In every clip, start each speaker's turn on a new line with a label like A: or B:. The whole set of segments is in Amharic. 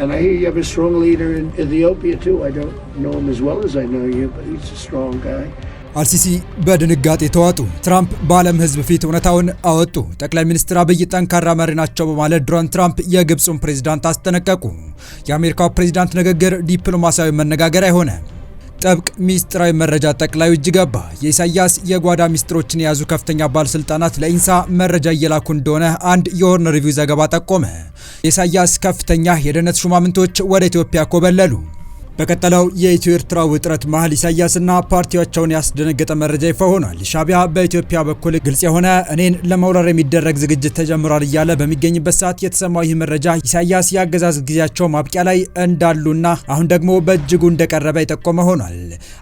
A: And I hear you have a strong leader in Ethiopia too. I don't know him as well as I know you, but he's a strong guy.
B: አልሲሲ በድንጋጤ ተዋጡ። ትራምፕ በዓለም ሕዝብ ፊት እውነታውን አወጡ። ጠቅላይ ሚኒስትር አብይ ጠንካራ መሪ ናቸው በማለት ዶናልድ ትራምፕ የግብፁን ፕሬዝዳንት አስጠነቀቁ። የአሜሪካው ፕሬዝዳንት ንግግር ዲፕሎማሲያዊ መነጋገሪያ ሆነ። ጥብቅ ሚስጥራዊ መረጃ ጠቅላዩ እጅ ገባ። የኢሳያስ የጓዳ ሚስጥሮችን የያዙ ከፍተኛ ባለስልጣናት ለኢንሳ መረጃ እየላኩ እንደሆነ አንድ የሆርን ሪቪው ዘገባ ጠቆመ። የኢሳያስ ከፍተኛ የደህንነት ሹማምንቶች ወደ ኢትዮጵያ ኮበለሉ። በቀጠለው የኢትዮ ኤርትራ ውጥረት መሃል ኢሳያስና ፓርቲያቸውን ያስደነገጠ መረጃ ይፋ ሆኗል። ሻቢያ በኢትዮጵያ በኩል ግልጽ የሆነ እኔን ለመውረር የሚደረግ ዝግጅት ተጀምሯል እያለ በሚገኝበት ሰዓት የተሰማው ይህ መረጃ ኢሳያስ የአገዛዝ ጊዜያቸው ማብቂያ ላይ እንዳሉና አሁን ደግሞ በእጅጉ እንደቀረበ የጠቆመ ሆኗል።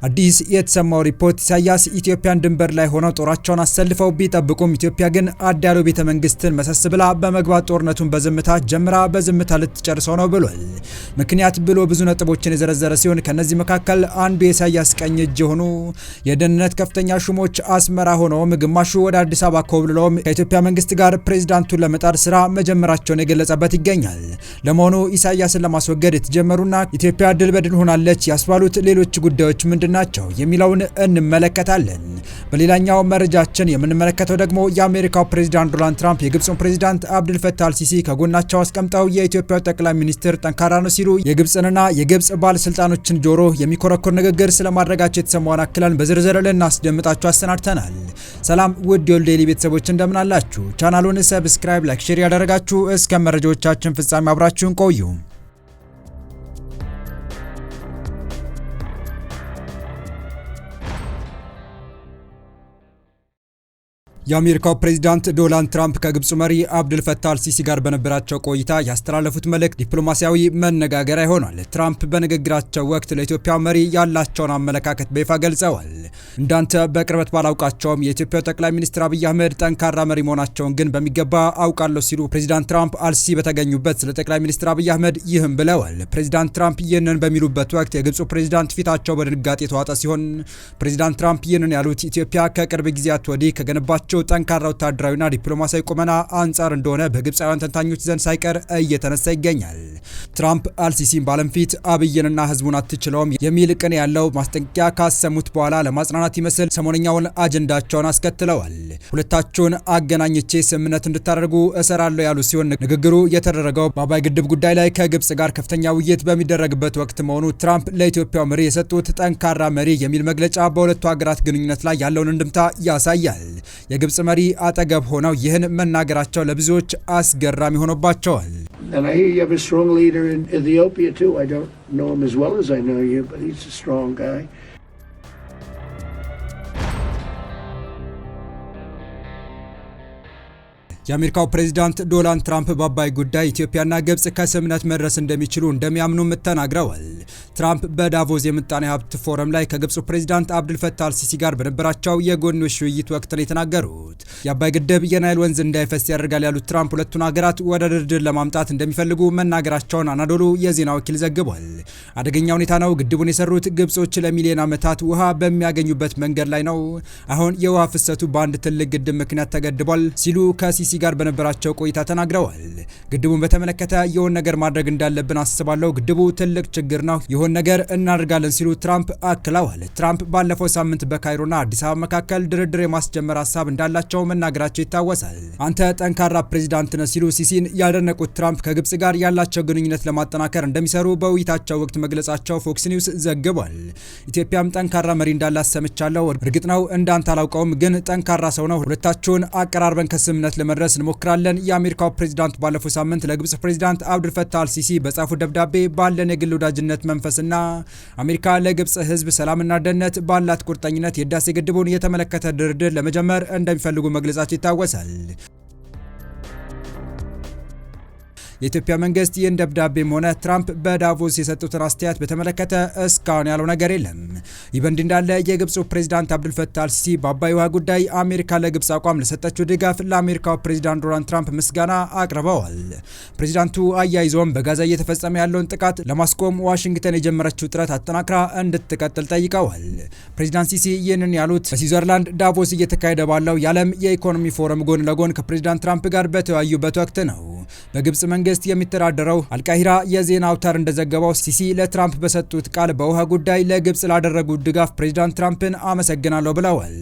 B: አዲስ የተሰማው ሪፖርት ኢሳያስ ኢትዮጵያን ድንበር ላይ ሆነው ጦራቸውን አሰልፈው ቢጠብቁም ኢትዮጵያ ግን አዳሎ ቤተ መንግስትን መሰስ ብላ በመግባት ጦርነቱን በዝምታ ጀምራ በዝምታ ልትጨርሰው ነው ብሏል። ምክንያት ብሎ ብዙ ነጥቦችን የዘረዘረ ሲሆን ከነዚህ መካከል አንዱ የኢሳያስ ቀኝ እጅ የሆኑ የደህንነት ከፍተኛ ሹሞች አስመራ ሆነውም ግማሹ ወደ አዲስ አበባ ኮብልለውም ከኢትዮጵያ መንግስት ጋር ፕሬዝዳንቱን ለመጣር ስራ መጀመራቸውን የገለጸበት ይገኛል። ለመሆኑ ኢሳያስን ለማስወገድ የተጀመሩና ኢትዮጵያ ድል በድል ሆናለች ያስባሉት ሌሎች ጉዳዮች ምንድናቸው የሚለውን እንመለከታለን። በሌላኛው መረጃችን የምንመለከተው ደግሞ የአሜሪካው ፕሬዝዳንት ዶናልድ ትራምፕ የግብፁን ፕሬዝዳንት አብዱልፈታህ አልሲሲ ከጎናቸው አስቀምጠው የኢትዮጵያው ጠቅላይ ሚኒስትር ጠንካራ ነው ሲሉ የግብፅንና የግብፅ ባለስልጣኖችን ጆሮ የሚኮረኮር ንግግር ስለማድረጋቸው የተሰማውን አክለን በዝርዝር ልናስደምጣችሁ አሰናድተናል። ሰላም ውድ የወል ዴይሊ ቤተሰቦች እንደምን አላችሁ? ቻናሉን ሰብስክራይብ፣ ላይክ፣ ሼር ያደረጋችሁ እስከ መረጃዎቻችን ፍጻሜ አብራችሁን ቆዩ። የአሜሪካው ፕሬዝዳንት ዶናልድ ትራምፕ ከግብፁ መሪ አብዱልፈታህ አልሲሲ ጋር በነበራቸው ቆይታ ያስተላለፉት መልእክት ዲፕሎማሲያዊ መነጋገሪያ ሆኗል። ትራምፕ በንግግራቸው ወቅት ለኢትዮጵያ መሪ ያላቸውን አመለካከት በይፋ ገልጸዋል። እንዳንተ በቅርበት ባላውቃቸውም የኢትዮጵያው ጠቅላይ ሚኒስትር አብይ አህመድ ጠንካራ መሪ መሆናቸውን ግን በሚገባ አውቃለሁ ሲሉ ፕሬዝዳንት ትራምፕ አልሲሲ በተገኙበት ስለ ጠቅላይ ሚኒስትር አብይ አህመድ ይህም ብለዋል። ፕሬዝዳንት ትራምፕ ይህንን በሚሉበት ወቅት የግብፁ ፕሬዝዳንት ፊታቸው በድንጋጤ የተዋጠ ሲሆን ፕሬዝዳንት ትራምፕ ይህንን ያሉት ኢትዮጵያ ከቅርብ ጊዜያት ወዲህ ከገነባቸው ጠንካራ ወታደራዊና ዲፕሎማሲያዊ ቁመና አንጻር እንደሆነ በግብፃውያን ተንታኞች ዘንድ ሳይቀር እየተነሳ ይገኛል። ትራምፕ አልሲሲን በዓለም ፊት አብይንና ህዝቡን አትችለውም የሚል ቅን ያለው ማስጠንቀቂያ ካሰሙት በኋላ ለማጽናናት ይመስል ሰሞነኛውን አጀንዳቸውን አስከትለዋል። ሁለታችሁን አገናኝቼ ስምምነት እንድታደርጉ እሰራለሁ ያሉ ሲሆን ንግግሩ የተደረገው በአባይ ግድብ ጉዳይ ላይ ከግብፅ ጋር ከፍተኛ ውይይት በሚደረግበት ወቅት መሆኑ ትራምፕ ለኢትዮጵያው መሪ የሰጡት ጠንካራ መሪ የሚል መግለጫ በሁለቱ ሀገራት ግንኙነት ላይ ያለውን እንድምታ ያሳያል። የግብፅ መሪ አጠገብ ሆነው ይህን መናገራቸው ለብዙዎች አስገራሚ ሆኖባቸዋል።
A: And I hear you have a strong leader in Ethiopia too. I don't know him as well as I know you, but he's a strong guy.
B: የአሜሪካው ፕሬዝዳንት ዶናልድ ትራምፕ በአባይ ጉዳይ ኢትዮጵያና ግብፅ ከስምምነት መድረስ እንደሚችሉ እንደሚያምኑም ተናግረዋል። ትራምፕ በዳቮስ የምጣኔ ሀብት ፎረም ላይ ከግብፁ ፕሬዝዳንት አብዱልፈታህ አልሲሲ ጋር በነበራቸው የጎንዮሽ ውይይት ወቅት ነው የተናገሩት። የአባይ ግድብ የናይል ወንዝ እንዳይፈስ ያደርጋል ያሉት ትራምፕ ሁለቱን ሀገራት ወደ ድርድር ለማምጣት እንደሚፈልጉ መናገራቸውን አናዶሉ የዜና ወኪል ዘግቧል። አደገኛ ሁኔታ ነው፣ ግድቡን የሰሩት ግብጾች ለሚሊዮን ዓመታት ውሃ በሚያገኙበት መንገድ ላይ ነው። አሁን የውሃ ፍሰቱ በአንድ ትልቅ ግድብ ምክንያት ተገድቧል ሲሉ ከሲሲ ጋር በነበራቸው ቆይታ ተናግረዋል። ግድቡን በተመለከተ የሆነ ነገር ማድረግ እንዳለብን አስባለሁ። ግድቡ ትልቅ ችግር ነው፣ የሆነ ነገር እናደርጋለን ሲሉ ትራምፕ አክለዋል። ትራምፕ ባለፈው ሳምንት በካይሮና አዲስ አበባ መካከል ድርድር የማስጀመር ሀሳብ እንዳላቸው መናገራቸው ይታወሳል። አንተ ጠንካራ ፕሬዝዳንት ነህ ሲሉ ሲሲን ያደነቁት ትራምፕ ከግብፅ ጋር ያላቸው ግንኙነት ለማጠናከር እንደሚሰሩ በውይይታቸው ወቅት መግለጻቸው ፎክስ ኒውስ ዘግቧል። ኢትዮጵያም ጠንካራ መሪ እንዳላት ሰምቻለሁ። እርግጥ ነው እንዳንተ አላውቀውም፣ ግን ጠንካራ ሰው ነው። ሁለታችሁን አቀራርበን ከስምምነት ለመድረስ እንሞክራለን። የአሜሪካው ፕሬዝዳንት ባለፈው ሳምንት ለግብፅ ፕሬዝዳንት አብዱልፈታህ አልሲሲ በጻፉት ደብዳቤ ባለን የግል ወዳጅነት መንፈስና አሜሪካ ለግብፅ ሕዝብ ሰላምና ደህንነት ባላት ቁርጠኝነት የህዳሴ ግድቡን የተመለከተ ድርድር ለመጀመር እንደሚፈልጉ መግለጻቸው ይታወሳል። የኢትዮጵያ መንግስት ይህን ደብዳቤም ሆነ ትራምፕ በዳቮስ የሰጡትን አስተያየት በተመለከተ እስካሁን ያለው ነገር የለም። ይህ በእንዲህ እንዳለ የግብፁ ፕሬዝዳንት አብዱልፈታህ አልሲሲ በአባይ ውሃ ጉዳይ አሜሪካ ለግብፅ አቋም ለሰጠችው ድጋፍ ለአሜሪካው ፕሬዝዳንት ዶናልድ ትራምፕ ምስጋና አቅርበዋል። ፕሬዝዳንቱ አያይዘውም በጋዛ እየተፈጸመ ያለውን ጥቃት ለማስቆም ዋሽንግተን የጀመረችው ጥረት አጠናክራ እንድትቀጥል ጠይቀዋል። ፕሬዝዳንት ሲሲ ይህንን ያሉት በስዊዘርላንድ ዳቮስ እየተካሄደ ባለው የዓለም የኢኮኖሚ ፎረም ጎን ለጎን ከፕሬዝዳንት ትራምፕ ጋር በተወያዩበት ወቅት ነው። በግብፅ መንግስት መንግስት የሚተዳደረው አልቃሂራ የዜና አውታር እንደዘገበው ሲሲ ለትራምፕ በሰጡት ቃል በውሃ ጉዳይ ለግብጽ ላደረጉት ድጋፍ ፕሬዚዳንት ትራምፕን አመሰግናለሁ ብለዋል።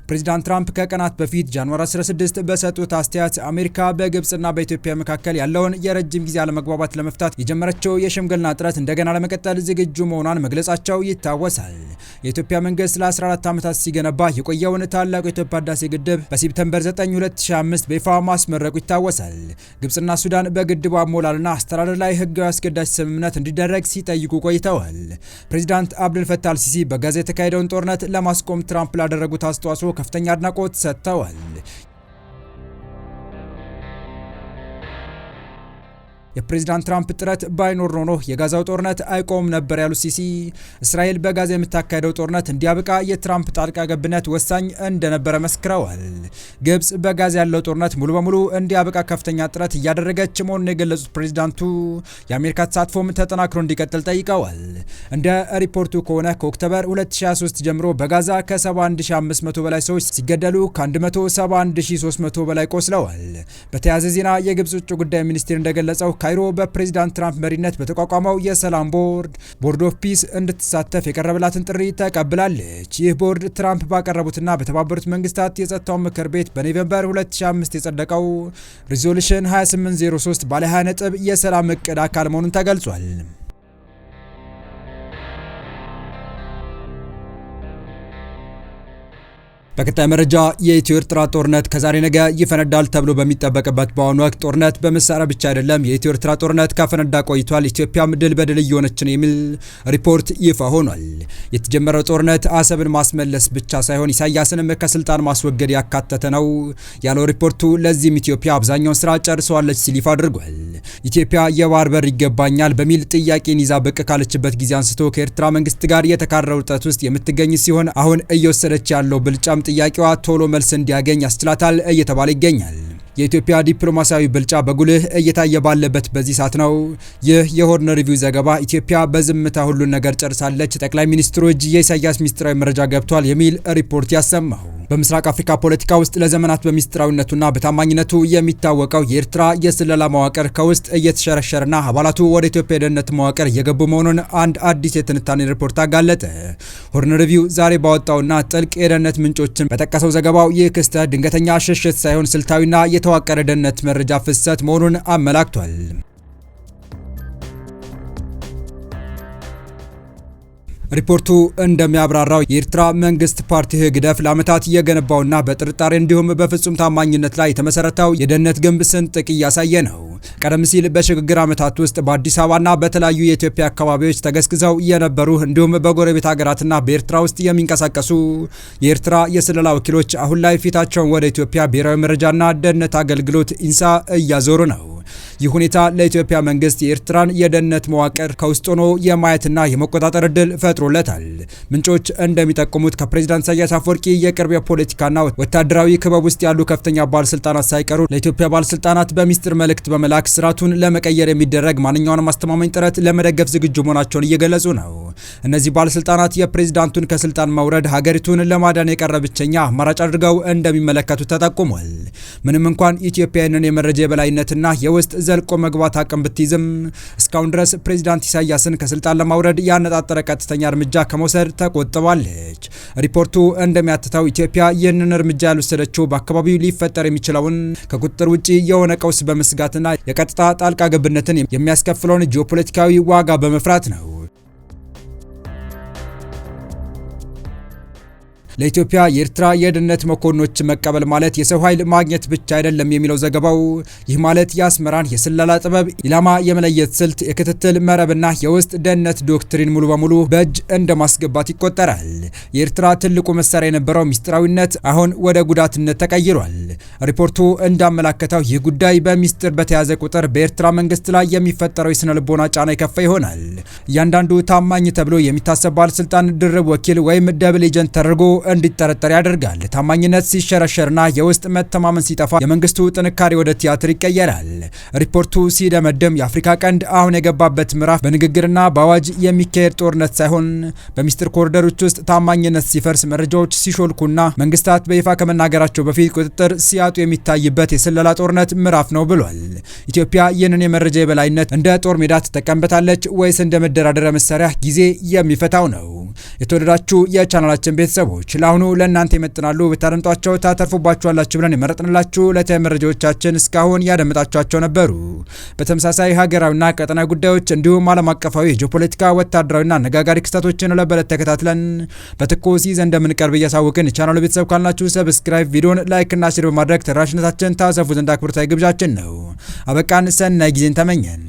B: ፕሬዚዳንት ትራምፕ ከቀናት በፊት ጃንዋሪ 16 በሰጡት አስተያየት አሜሪካ በግብጽና በኢትዮጵያ መካከል ያለውን የረጅም ጊዜ አለመግባባት ለመፍታት የጀመረችው የሽምግልና ጥረት እንደገና ለመቀጠል ዝግጁ መሆኗን መግለጻቸው ይታወሳል። የኢትዮጵያ መንግስት ለ14 ዓመታት ሲገነባ የቆየውን ታላቁ የኢትዮጵያ ህዳሴ ግድብ በሴፕቴምበር 9 2005 በይፋ ማስመረቁ ይታወሳል። ግብጽና ሱዳን በግድቡ አሞላልና አስተዳደር ላይ ህጋዊ አስገዳጅ ስምምነት እንዲደረግ ሲጠይቁ ቆይተዋል። ፕሬዚዳንት አብዱል ፈታህ አልሲሲ በጋዛ የተካሄደውን ጦርነት ለማስቆም ትራምፕ ላደረጉት አስተዋጽኦ ከፍተኛ አድናቆት ሰጥተዋል። የፕሬዚዳንት ትራምፕ ጥረት ባይኖር ኖሮ የጋዛው ጦርነት አይቆም ነበር ያሉት ሲሲ እስራኤል በጋዛ የምታካሄደው ጦርነት እንዲያበቃ የትራምፕ ጣልቃ ገብነት ወሳኝ እንደነበረ መስክረዋል። ግብጽ በጋዛ ያለው ጦርነት ሙሉ በሙሉ እንዲያበቃ ከፍተኛ ጥረት እያደረገች መሆኑን የገለጹት ፕሬዚዳንቱ የአሜሪካ ተሳትፎም ተጠናክሮ እንዲቀጥል ጠይቀዋል። እንደ ሪፖርቱ ከሆነ ከኦክቶበር 2023 ጀምሮ በጋዛ ከ71500 በላይ ሰዎች ሲገደሉ ከ171300 በላይ ቆስለዋል። በተያያዘ ዜና የግብጽ ውጭ ጉዳይ ሚኒስቴር እንደገለጸው ካይሮ በፕሬዚዳንት ትራምፕ መሪነት በተቋቋመው የሰላም ቦርድ ኦፍ ፒስ እንድትሳተፍ የቀረበላትን ጥሪ ተቀብላለች። ይህ ቦርድ ትራምፕ ባቀረቡትና በተባበሩት መንግስታት የጸጥታው ምክር ቤት በኖቬምበር 2005 የጸደቀው ሪዞሉሽን 2803 ባለ 20 ነጥብ የሰላም እቅድ አካል መሆኑን ተገልጿል። በቀጣይ መረጃ የኢትዮ ኤርትራ ጦርነት ከዛሬ ነገ ይፈነዳል ተብሎ በሚጠበቅበት በአሁኑ ወቅት ጦርነት በመሳሪያ ብቻ አይደለም። የኢትዮ ኤርትራ ጦርነት ካፈነዳ ቆይቷል። ኢትዮጵያም ድል በድል እየሆነች ነው የሚል ሪፖርት ይፋ ሆኗል። የተጀመረው ጦርነት አሰብን ማስመለስ ብቻ ሳይሆን ኢሳያስንም ከስልጣን ማስወገድ ያካተተ ነው ያለው ሪፖርቱ፣ ለዚህም ኢትዮጵያ አብዛኛውን ስራ ጨርሰዋለች ሲል ይፋ አድርጓል። ኢትዮጵያ የባህር በር ይገባኛል በሚል ጥያቄን ይዛ ብቅ ካለችበት ጊዜ አንስቶ ከኤርትራ መንግስት ጋር የተካረረ ውጥረት ውስጥ የምትገኝ ሲሆን አሁን እየወሰደች ያለው ብልጫም ጥያቄዋ ቶሎ መልስ እንዲያገኝ ያስችላታል እየተባለ ይገኛል። የኢትዮጵያ ዲፕሎማሲያዊ ብልጫ በጉልህ እየታየ ባለበት በዚህ ሰዓት ነው ይህ የሆርን ሪቪው ዘገባ ኢትዮጵያ በዝምታ ሁሉን ነገር ጨርሳለች፣ ጠቅላይ ሚኒስትሩ እጅ የኢሳያስ ሚስጥራዊ መረጃ ገብቷል የሚል ሪፖርት ያሰማው። በምስራቅ አፍሪካ ፖለቲካ ውስጥ ለዘመናት በሚስጥራዊነቱና በታማኝነቱ የሚታወቀው የኤርትራ የስለላ መዋቅር ከውስጥ እየተሸረሸረና አባላቱ ወደ ኢትዮጵያ የደህንነት መዋቅር እየገቡ መሆኑን አንድ አዲስ የትንታኔ ሪፖርት አጋለጠ። ሆርን ሪቪው ዛሬ ባወጣውና ጥልቅ የደህንነት ምንጮችን በጠቀሰው ዘገባው ይህ ክስተት ድንገተኛ ሽሽት ሳይሆን ስልታዊና የተዋቀረ ደህንነት መረጃ ፍሰት መሆኑን አመላክቷል። ሪፖርቱ እንደሚያብራራው የኤርትራ መንግስት ፓርቲ ህግደፍ ለዓመታት የገነባውና በጥርጣሬ እንዲሁም በፍጹም ታማኝነት ላይ የተመሰረተው የደህንነት ግንብ ስንጥቅ እያሳየ ነው። ቀደም ሲል በሽግግር ዓመታት ውስጥ በአዲስ አበባና በተለያዩ የኢትዮጵያ አካባቢዎች ተገስግዘው የነበሩ እንዲሁም በጎረቤት ሀገራትና በኤርትራ ውስጥ የሚንቀሳቀሱ የኤርትራ የስለላ ወኪሎች አሁን ላይ ፊታቸውን ወደ ኢትዮጵያ ብሔራዊ መረጃና ደህንነት አገልግሎት ኢንሳ እያዞሩ ነው። ይህ ሁኔታ ለኢትዮጵያ መንግስት የኤርትራን የደህንነት መዋቅር ከውስጥ ሆኖ የማየትና የመቆጣጠር እድል ፈጥሮለታል። ምንጮች እንደሚጠቁሙት ከፕሬዝዳንት ኢሳያስ አፈወርቂ የቅርብ የፖለቲካና ወታደራዊ ክበብ ውስጥ ያሉ ከፍተኛ ባለስልጣናት ሳይቀሩ ለኢትዮጵያ ባለስልጣናት በሚስጥር መልእክት በመላክ ስርዓቱን ለመቀየር የሚደረግ ማንኛውንም አስተማማኝ ጥረት ለመደገፍ ዝግጁ መሆናቸውን እየገለጹ ነው። እነዚህ ባለስልጣናት የፕሬዝዳንቱን ከስልጣን መውረድ ሀገሪቱን ለማዳን የቀረ ብቸኛ አማራጭ አድርገው እንደሚመለከቱ ተጠቁሟል። ምንም እንኳን ኢትዮጵያ ይህንን የመረጃ የበላይነትና የውስጥ ዘልቆ መግባት አቅም ብትይዝም እስካሁን ድረስ ፕሬዝዳንት ኢሳያስን ከስልጣን ለማውረድ ያነጣጠረ ቀጥተኛ እርምጃ ከመውሰድ ተቆጥባለች። ሪፖርቱ እንደሚያትተው ኢትዮጵያ ይህንን እርምጃ ያልወሰደችው በአካባቢው ሊፈጠር የሚችለውን ከቁጥጥር ውጪ የሆነ ቀውስ በመስጋትና የቀጥታ ጣልቃ ገብነትን የሚያስከፍለውን ጂኦፖለቲካዊ ዋጋ በመፍራት ነው። ለኢትዮጵያ የኤርትራ የደህንነት መኮንኖች መቀበል ማለት የሰው ኃይል ማግኘት ብቻ አይደለም የሚለው ዘገባው፣ ይህ ማለት የአስመራን የስለላ ጥበብ፣ ኢላማ የመለየት ስልት፣ የክትትል መረብና የውስጥ ደህንነት ዶክትሪን ሙሉ በሙሉ በእጅ እንደማስገባት ይቆጠራል። የኤርትራ ትልቁ መሳሪያ የነበረው ሚስጥራዊነት አሁን ወደ ጉዳትነት ተቀይሯል። ሪፖርቱ እንዳመላከተው ይህ ጉዳይ በሚስጥር በተያዘ ቁጥር በኤርትራ መንግስት ላይ የሚፈጠረው የስነ ልቦና ጫና የከፋ ይሆናል። እያንዳንዱ ታማኝ ተብሎ የሚታሰብ ባለስልጣን ድርብ ወኪል ወይም ደብል ኤጀንት ተደርጎ እንዲጠረጠር ያደርጋል። ታማኝነት ሲሸረሸርና የውስጥ መተማመን ሲጠፋ የመንግስቱ ጥንካሬ ወደ ቲያትር ይቀየራል። ሪፖርቱ ሲደመድም የአፍሪካ ቀንድ አሁን የገባበት ምዕራፍ በንግግርና በአዋጅ የሚካሄድ ጦርነት ሳይሆን በሚስጥር ኮሪደሮች ውስጥ ታማኝነት ሲፈርስ፣ መረጃዎች ሲሾልኩና መንግስታት በይፋ ከመናገራቸው በፊት ቁጥጥር ሲያጡ የሚታይበት የስለላ ጦርነት ምዕራፍ ነው ብሏል። ኢትዮጵያ ይህንን የመረጃ የበላይነት እንደ ጦር ሜዳ ትጠቀምበታለች ወይስ እንደ መደራደሪያ መሳሪያ? ጊዜ የሚፈታው ነው። የተወደዳችሁ የቻናላችን ቤተሰቦች ለአሁኑ ለእናንተ ይመጥናሉ ብታደምጧቸው ታተርፉባችኋላችሁ ብለን የመረጥንላችሁ ዕለታዊ መረጃዎቻችን እስካሁን ያደመጣችኋቸው ነበሩ። በተመሳሳይ ሀገራዊና ቀጠናዊ ጉዳዮች እንዲሁም ዓለም አቀፋዊ ጂኦፖለቲካ፣ ወታደራዊና አነጋጋሪ ክስተቶችን ለበለት ተከታትለን በትኩስ ይዘን እንደምንቀርብ እያሳወቅን ቻናሉ ቤተሰብ ካልናችሁ ሰብስክራይብ፣ ቪዲዮን ላይክ እና ሼር በማድረግ ተደራሽነታችን ታሰፉ ዘንድ አክብሮታዊ ግብዣችን ነው። አበቃን። ሰናይ ጊዜን ተመኘን።